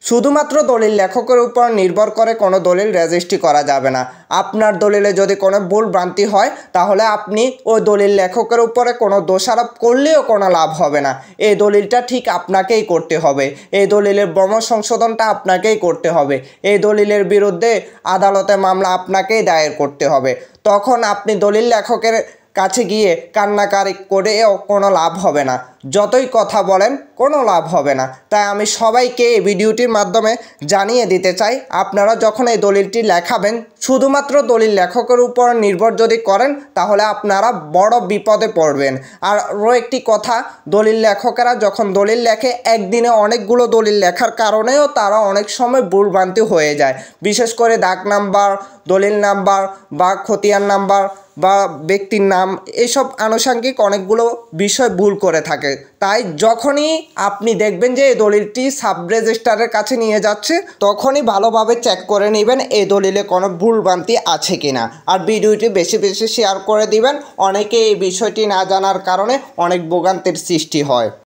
শুধুমাত্র দলিল লেখকের উপর নির্ভর করে কোনো দলিল রেজিস্ট্রি করা যাবে না। আপনার দলিলে যদি কোনো ভুল ভ্রান্তি হয় তাহলে আপনি ওই দলিল লেখকের উপরে কোনো দোষারোপ করলেও কোনো লাভ হবে না। এই দলিলটা ঠিক আপনাকেই করতে হবে, এই দলিলের সংশোধনটা আপনাকেই করতে হবে, এই দলিলের বিরুদ্ধে আদালতে মামলা আপনাকেই দায়ের করতে হবে। তখন আপনি দলিল লেখকের কাছে গিয়ে কান্নাকারি করেও কোনো লাভ হবে না, যতই কথা বলেন কোনো লাভ হবে না। তাই আমি সবাইকে এই ভিডিওটির মাধ্যমে জানিয়ে দিতে চাই, আপনারা যখন এই দলিলটি লেখাবেন শুধুমাত্র দলিল লেখকের উপর নির্ভর যদি করেন তাহলে আপনারা বড় বিপদে পড়বেন। আরও একটি কথা, দলিল লেখকেরা যখন দলিল লেখে একদিনে অনেকগুলো দলিল লেখার কারণেও তারা অনেক সময় ভুলভ্রান্তি হয়ে যায়। বিশেষ করে দাগ নাম্বার, দলিল নাম্বার বা খতিয়ান নাম্বার বা ব্যক্তির নাম, এসব আনুষঙ্গিক অনেকগুলো বিষয় ভুল করে থাকে। তাই যখনই আপনি দেখবেন যে এই দলিলটি সাব রেজিস্ট্রারের কাছে নিয়ে যাচ্ছে তখনই ভালোভাবে চেক করে নেবেন এই দলিলে কোনো ভুলভ্রান্তি আছে কিনা। আর ভিডিওটি বেশি বেশি শেয়ার করে দিবেন, অনেকে এই বিষয়টি না জানার কারণে অনেক ভোগান্তির সৃষ্টি হয়।